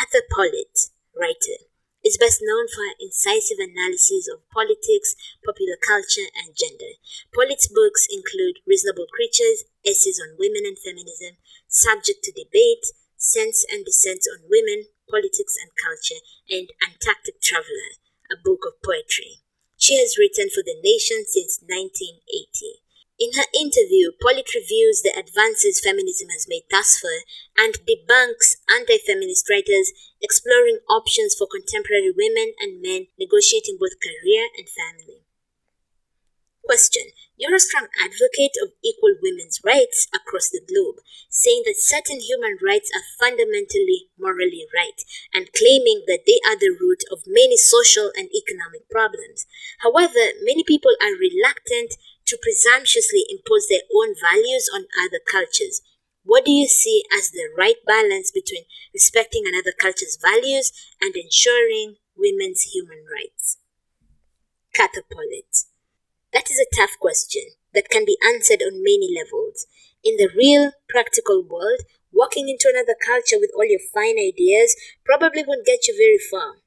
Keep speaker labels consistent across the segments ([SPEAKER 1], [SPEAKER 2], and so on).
[SPEAKER 1] Katha Pollitt, writer, is best known for her incisive analysis of politics, popular culture, and gender. Pollitt's books include Reasonable Creatures, Essays on Women and Feminism, Subject to Debate, Sense and Dissent on Women, Politics and Culture, and Antarctic Traveler, a book of poetry. She has written for The Nation since 1980. In her interview, Pollitt reviews the advances feminism has made thus far and debunks anti-feminist writers exploring options for contemporary women and men negotiating both career and family. Question. You're a strong advocate of equal women's rights across the globe, saying that certain human rights are fundamentally morally right and claiming that they are the root of many social and economic problems. However, many people are reluctant to presumptuously impose their own values on other cultures. What do you see as the right balance between respecting another culture's values and ensuring women's human rights? Katha Pollitt. That is a tough question that can be answered on many levels. In the real, practical world, walking into another culture with all your fine ideas probably won't get you very far,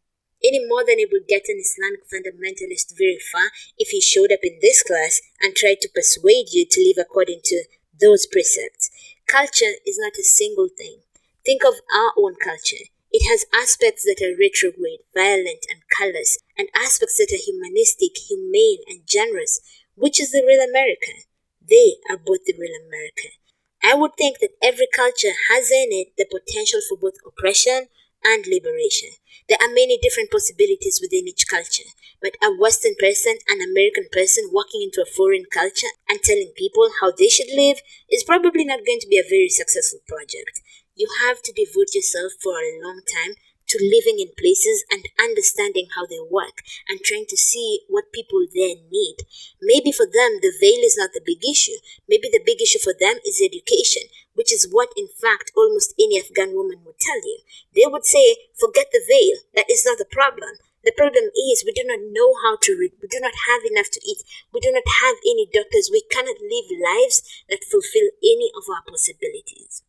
[SPEAKER 1] any more than it would get an Islamic fundamentalist very far if he showed up in this class and tried to persuade you to live according to those precepts. Culture is not a single thing. Think of our own culture. It has aspects that are retrograde, violent, and callous, and aspects that are humanistic, humane, and generous. Which is the real America? They are both the real America. I would think that every culture has in it the potential for both oppression and liberation. There are many different possibilities within each culture, but a Western person, an American person walking into a foreign culture and telling people how they should live is probably not going to be a very successful project. You have to devote yourself for a long time to living in places and understanding how they work and trying to see what people there need. Maybe for them, the veil is not the big issue. Maybe the big issue for them is education, which is what, in fact, almost any Afghan woman would tell you. They would say, forget the veil. That is not the problem. The problem is we do not know how to read. We do not have enough to eat. We do not have any doctors. We cannot live lives that fulfill any of our possibilities.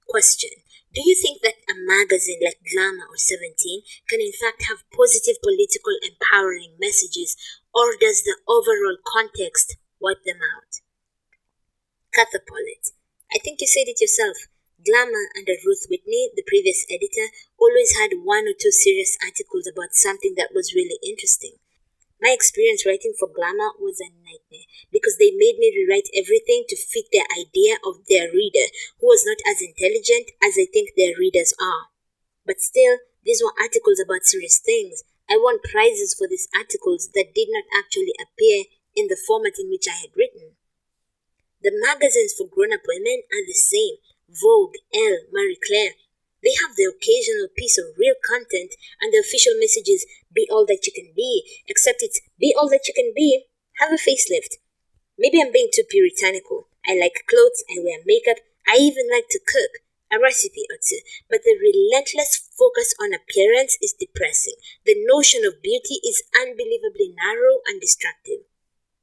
[SPEAKER 1] Question. Do you think that a magazine like Glamour or 17 can in fact have positive political empowering messages, or does the overall context wipe them out? Katha Pollitt. I think you said it yourself. Glamour under Ruth Whitney, the previous editor, always had one or two serious articles about something that was really interesting. My experience writing for Glamour was a nightmare because they made me rewrite everything to fit their idea of their reader, who was not as intelligent as I think their readers are. But still, these were articles about serious things. I won prizes for these articles that did not actually appear in the format in which I had written. The magazines for grown-up women are the same. Vogue, Elle, Marie Claire. They have the occasional piece of real content, and the official message is be all that you can be, except it's be all that you can be, have a facelift. Maybe I'm being too puritanical. I like clothes, I wear makeup, I even like to cook, a recipe or two, but the relentless focus on appearance is depressing. The notion of beauty is unbelievably narrow and destructive.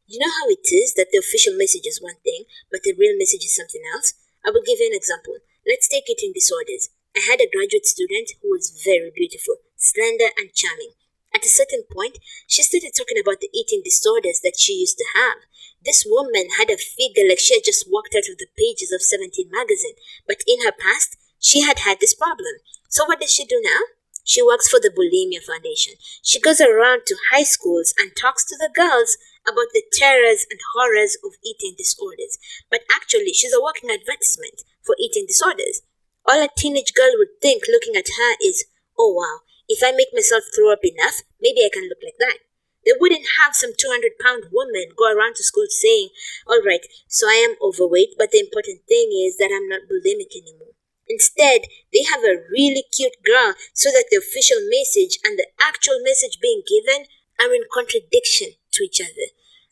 [SPEAKER 1] You know how it is that the official message is one thing, but the real message is something else? I will give you an example. Let's take eating disorders. I had a graduate student who was very beautiful, slender, and charming. At a certain point, she started talking about the eating disorders that she used to have. This woman had a figure like she had just walked out of the pages of 17 magazine, but in her past, she had had this problem. So what does she do now? She works for the Bulimia Foundation. She goes around to high schools and talks to the girls about the terrors and horrors of eating disorders. But actually, she's a walking advertisement for eating disorders. All a teenage girl would think looking at her is, oh wow, if I make myself throw up enough, maybe I can look like that. They wouldn't have some 200-pound woman go around to school saying, all right, so I am overweight, but the important thing is that I'm not bulimic anymore. Instead, they have a really cute girl so that the official message and the actual message being given are in contradiction to each other.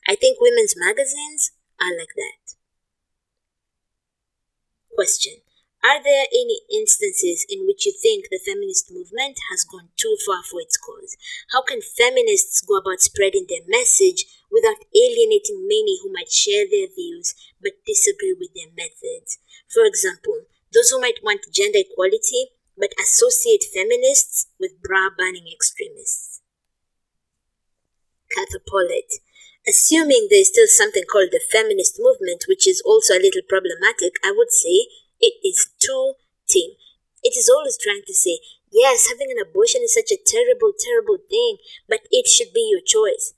[SPEAKER 1] I think women's magazines are like that. Question. Are there any instances in which you think the feminist movement has gone too far for its cause? How can feminists go about spreading their message without alienating many who might share their views but disagree with their methods? For example, Those who might want gender equality but associate feminists with bra-burning extremists. Katha Pollitt. Assuming there is still something called the feminist movement, which is also a little problematic, I would say it is too tame. It is always trying to say, yes, having an abortion is such a terrible, terrible thing, but it should be your choice.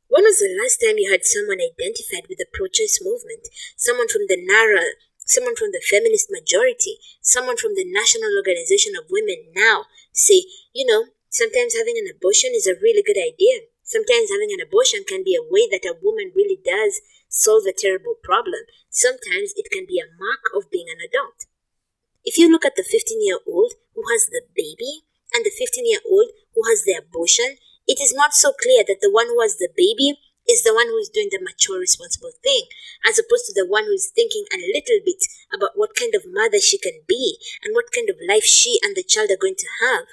[SPEAKER 1] When was the last time you had someone identified with the pro-choice movement? Someone from the NARA, someone from the feminist majority, someone from the National Organization of Women now say, sometimes having an abortion is a really good idea. Sometimes having an abortion can be a way that a woman really does solve a terrible problem. Sometimes it can be a mark of being an adult. If you look at the 15-year-old who has the baby and the 15-year-old who has the abortion, it is not so clear that the one who has the baby is the one who is doing the mature, responsible thing, as opposed to the one who is thinking a little bit about what kind of mother she can be and what kind of life she and the child are going to have.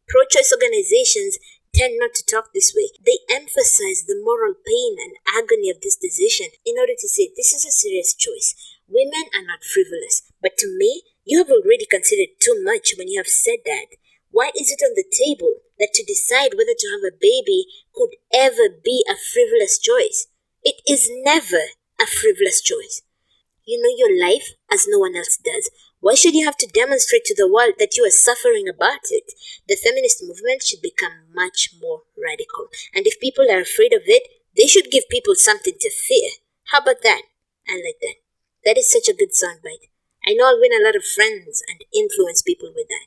[SPEAKER 1] Pro-choice organizations tend not to talk this way. They emphasize the moral pain and agony of this decision in order to say this is a serious choice. Women are not frivolous. But to me, you have already considered too much when you have said that. Why is it on the table that to decide whether to have a baby could ever be a frivolous choice? It is never a frivolous choice. You know your life as no one else does. Why should you have to demonstrate to the world that you are suffering about it? The feminist movement should become much more radical. And if people are afraid of it, they should give people something to fear. How about that? I like that. That is such a good soundbite. I know I'll win a lot of friends and influence people with that.